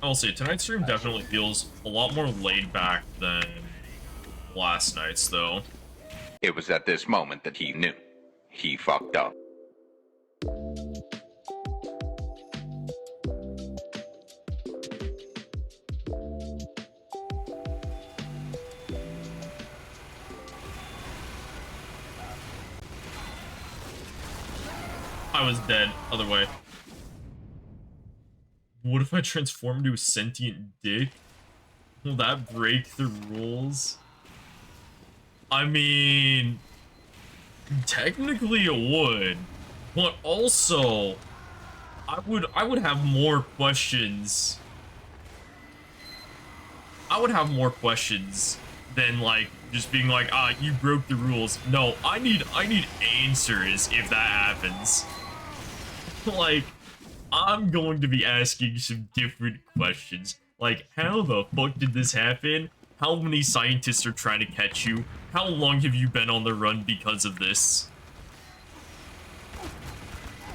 I'll say tonight's stream definitely feels a lot more laid back than last night's, though. It was at this moment that he knew. He fucked up. I was dead. Other way. What if I transform into a sentient dick? Will that break the rules? I mean, technically it would, but also I would have more questions. I would have more questions than like just being like, ah, you broke the rules. No, I need answers if that happens. Like, I'm going to be asking some different questions. Like, how the fuck did this happen? How many scientists are trying to catch you? How long have you been on the run because of this?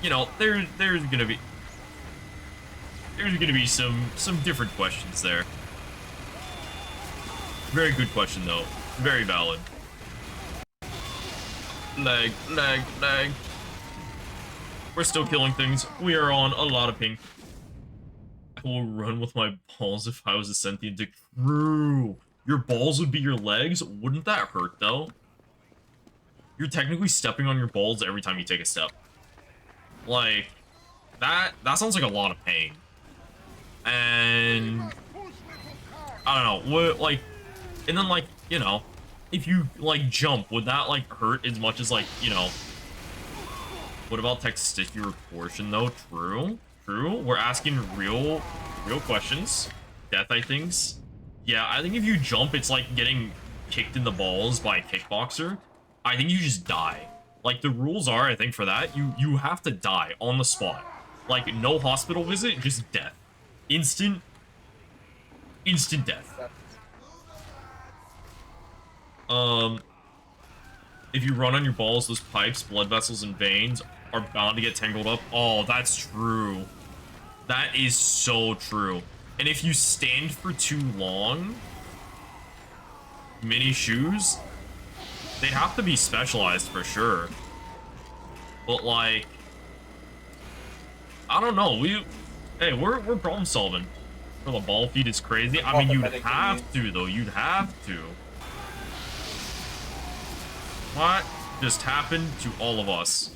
You know, there's gonna be some different questions there. Very good question though. Very valid. Lag, lag, lag. We're still killing things. We are on a lot of ping. I will run with my balls if I was a sentient dick. True. Your balls would be your legs? Wouldn't that hurt, though? You're technically stepping on your balls every time you take a step. Like, that sounds like a lot of pain. And I don't know, what, like, and then, like, you know, if you, like, jump, would that, like, hurt as much as, like, you know, what about testicular portion, though? True. True. We're asking real questions. Death, I think. Yeah, I think if you jump, it's like getting kicked in the balls by a kickboxer. I think you just die. Like, the rules are, I think, for that, you have to die on the spot. Like, no hospital visit, just death. Instant death. If you run on your balls, those pipes, blood vessels, and veins are bound to get tangled up. Oh, that's true. That is so true. And if you stand for too long, mini shoes, they'd have to be specialized for sure. But like, I don't know. We're problem solving. For the ball feed is crazy. I mean, you'd have to though. You'd have to. What just happened to all of us?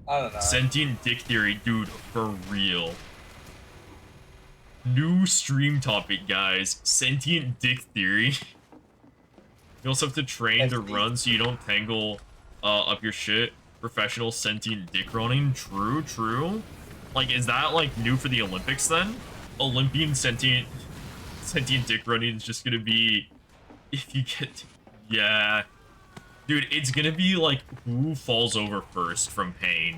I don't know. Sentient dick theory, dude, for real. New stream topic, guys. Sentient dick theory. You also have to train to run so you don't tangle up your shit. Professional sentient dick running. True, true. Like, is that, like, new for the Olympics, then? Olympian sentient dick running is just gonna be... If you get... Yeah. Dude, it's gonna be, like, who falls over first from pain.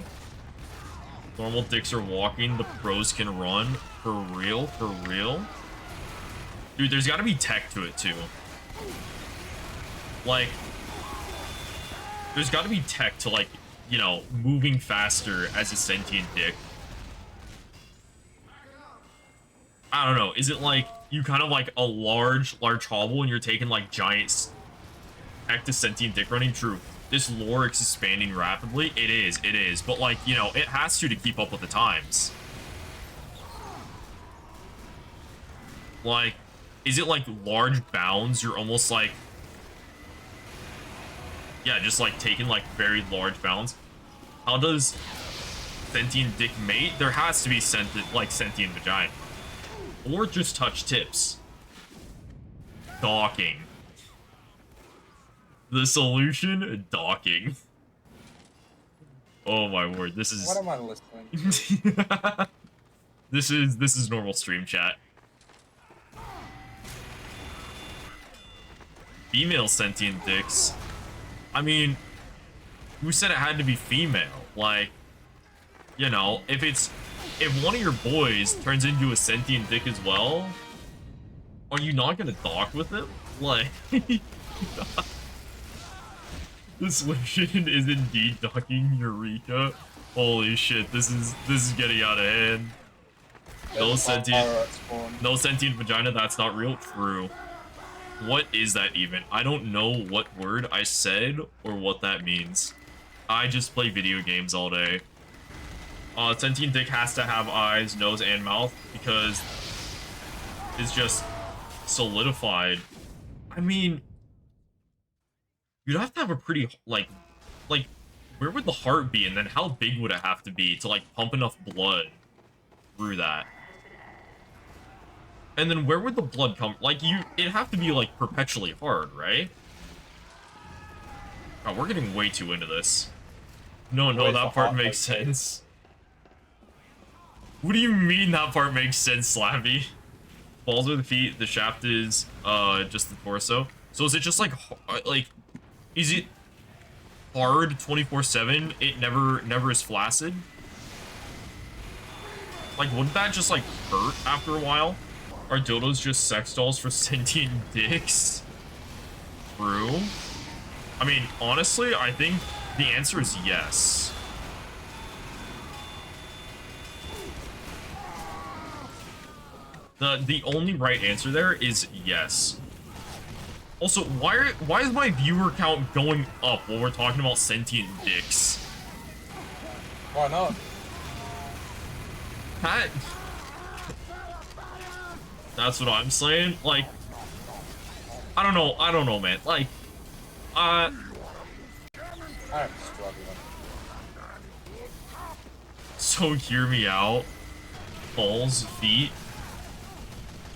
Normal dicks are walking, the pros can run. For real? For real? Dude, there's gotta be tech to it, too. Like, there's gotta be tech to, like, you know, moving faster as a sentient dick. I don't know. Is it, like, you kind of, like, a large hobble and you're taking, like, giant tech to sentient dick running? True. This lore is expanding rapidly. It is. But, like, you know, it has to keep up with the times. Like, is it, like, large bounds? You're almost, like... Yeah, just, like, taking, like, very large bounds. How does sentient dick mate? There has to be sentient vagina. Or just touch tips. Docking. The solution? Docking. Oh my word, this is... What am I listening to? This is normal stream chat. Female sentient dicks. I mean, who said it had to be female? Like, you know, if one of your boys turns into a sentient dick as well, are you not gonna dock with him? Like, the solution is indeed docking Eureka. Holy shit, this is getting out of hand. No There's a sentient, vampire at spawn. no sentient vagina. That's not real. True. What is that even? I don't know what word I said or what that means. I just play video games all day. Sentient dick has to have eyes, nose, and mouth because it's just solidified. I mean, you'd have to have a pretty, like, where would the heart be? And then how big would it have to be to, like, pump enough blood through that? And then where would the blood come? Like, it'd have to be, like, perpetually hard, right? Oh, we're getting way too into this. No, Where's that the part heart makes located? sense. What do you mean that part makes sense, Slappy? Balls with the feet, the shaft is, just the torso. So is it just, like, is it hard 24/7? It never is flaccid? Like, wouldn't that just, like, hurt after a while? Are dildos just sex dolls for sentient dicks? True. I mean, honestly, I think the answer is yes. The only right answer there is yes. Also, why is my viewer count going up while we're talking about sentient dicks? Why not? That's what I'm saying. Like, I don't know, man. Like, I'm struggling. so hear me out. Balls, feet,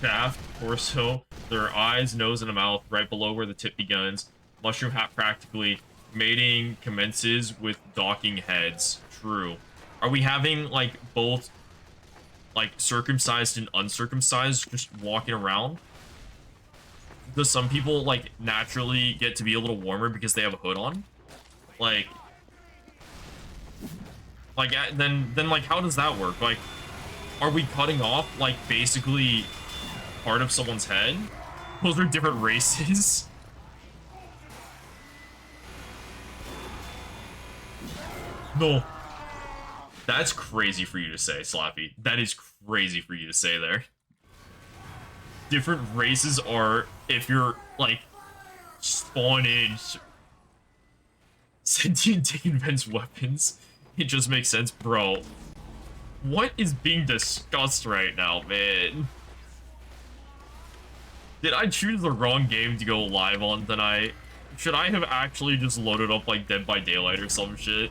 shaft, torso, their eyes, nose, and a mouth right below where the tip begins. Mushroom hat practically. Mating commences with docking heads. True. Are we having, like, both, like, circumcised and uncircumcised just walking around? Does some people, like, naturally get to be a little warmer because they have a hood on? Like, then, like, how does that work? Like, are we cutting off, like, basically part of someone's head? Those are different races. No. That's crazy for you to say, Slappy. That is crazy for you to say there. Different races are, if you're, like, spawn in sentient dick invents weapons. It just makes sense, bro. What is being discussed right now, man? Did I choose the wrong game to go live on tonight? Should I have actually just loaded up, like, Dead by Daylight or some shit?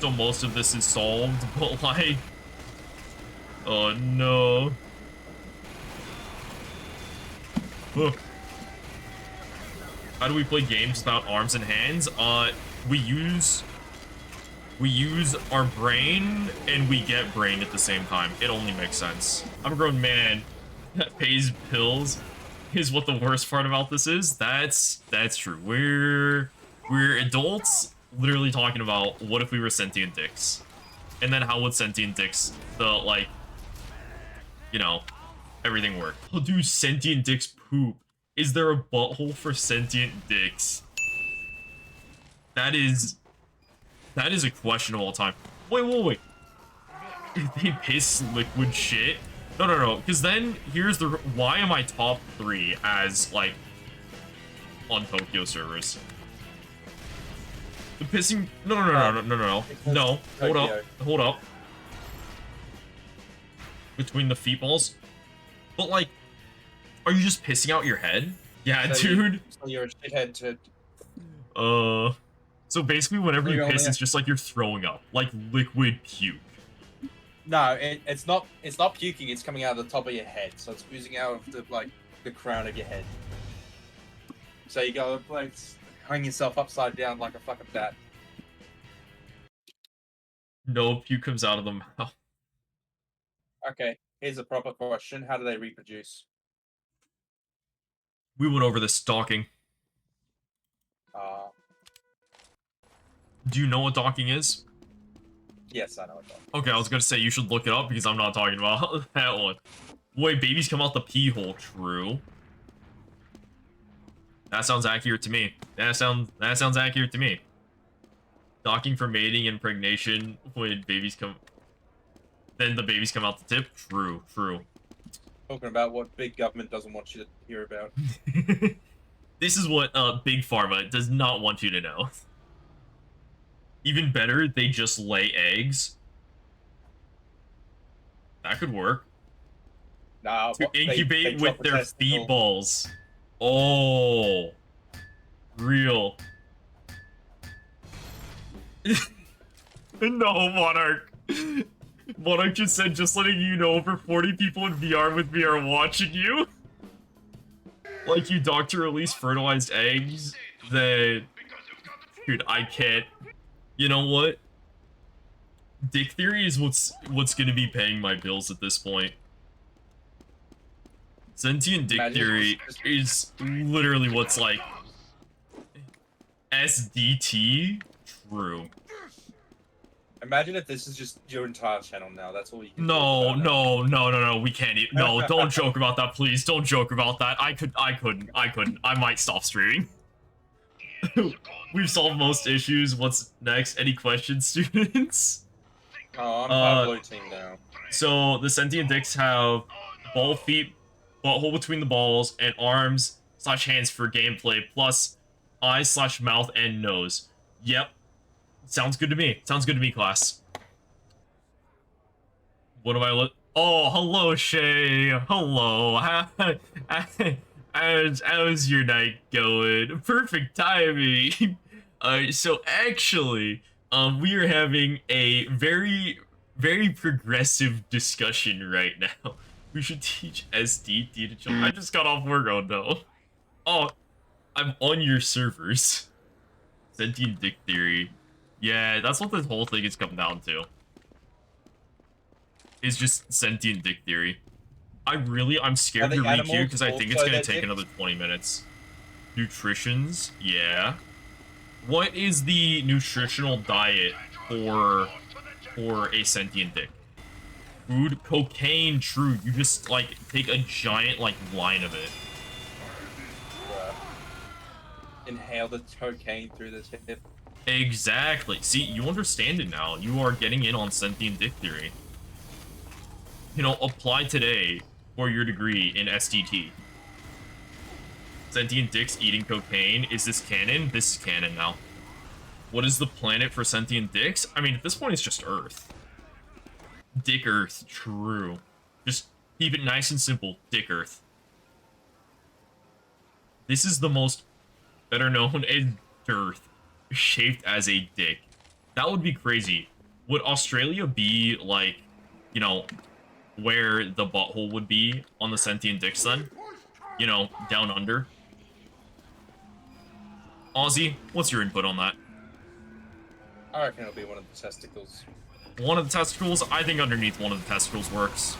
So most of this is solved, but, like... Oh, no. Ugh. How do we play games without arms and hands? We use our brain, and we get brain at the same time. It only makes sense. I'm a grown man that pays pills is what the worst part about this is. That's true. We're adults literally talking about what if we were sentient dicks? And then how would sentient dicks, like, you know, everything work? How do sentient dicks poop? Is there a butthole for sentient dicks? That is a question of all time. Wait. If they piss liquid shit? No. Because then, here's the... Why am I top 3 as, like, on Tokyo servers? The pissing... No. Hold up. Between the feet balls? But, like, are you just pissing out your head? Yeah, So dude. So you're a shithead to... So basically, whenever you piss, it's just like you're throwing up. Like liquid puke. No, it's not puking, it's coming out of the top of your head. So it's oozing out of the, like, the crown of your head. So you go, like, hang yourself upside down like a fucking bat. No, puke comes out of the mouth. Okay, here's a proper question. How do they reproduce? We went over this docking. Do you know what docking is? Yes, I know what that. Okay, I was gonna say you should look it up because I'm not talking about that one. Wait, babies come out the pee hole. True. That sounds accurate to me. That sounds accurate to me. Docking for mating and impregnation when babies come. then the babies come out the tip. True, true. Talking about what big government doesn't want you to hear about. This is what Big Pharma does not want you to know. Even better, they just lay eggs. That could work. Nah, To incubate they with drop a their testicle. feet balls. Oh. Real. No, Monarch. Monarch just said, just letting you know, over 40 people in VR with me are watching you. Like you doctor release fertilized eggs, then... Dude, I can't. You know what? Dick theory is what's gonna be paying my bills at this point. Sentient dick theory is literally what's like SDT. True. Imagine if this is just your entire channel now. That's all you can No, talk about now. no. We can't. No, don't joke about that, please. Don't joke about that. I couldn't. I might stop streaming. We've solved most issues. What's next? Any questions, students? Oh, I'm part of blue team now. So the sentient dicks have ball feet, butthole between the balls, and arms/hands for gameplay, plus eyes/mouth and nose. Yep. Sounds good to me. Sounds good to me, class. What do I look? Oh, hello, Shay. Hello. How's your night going? Perfect timing. So actually, we are having a very, very progressive discussion right now. We should teach SDT to children. I just got off work. Oh no. Oh, I'm on your servers. Sentient dick theory. Yeah, that's what this whole thing has come down to. It's just sentient dick theory. I'm scared to read here because I think it's gonna take another 20 minutes. Nutritions, yeah. What is the nutritional diet for a sentient dick? Food, cocaine, true. You just like take a giant like line of it. Inhale the cocaine through this hip. Exactly. See, you understand it now. You are getting in on sentient dick theory. You know, apply today for your degree in SDT. Sentient dicks eating cocaine. Is this canon? This is canon now. What is the planet for sentient dicks? I mean, at this point, it's just Earth. Dick Earth. True. Just keep it nice and simple. Dick Earth. This is the most better known as Earth, shaped as a dick. That would be crazy. Would Australia be, like, you know, where the butthole would be on the sentient dicks then? You know, down under? Ozzy, what's your input on that? I reckon it'll be one of the testicles. One of the testicles? I think underneath one of the testicles works.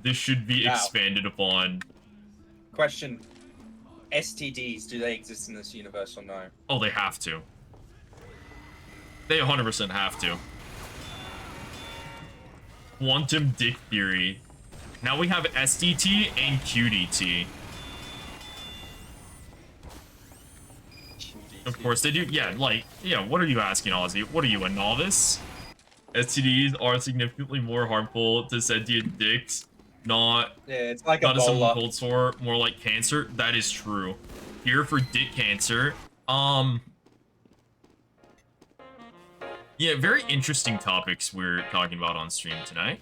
This should be expanded upon. Question. STDs, do they exist in this universe or no? Oh, they have to. They 100% have to. Quantum dick theory. Now we have SDT and QDT. Of course they do. Yeah, like, yeah, what are you asking, Ozzy? What are you, a novice? STDs are significantly more harmful to sentient dicks. Not, yeah, it's like not a a simple cold sore, more like cancer. That is true. Here for dick cancer. Yeah, very interesting topics we're talking about on stream tonight.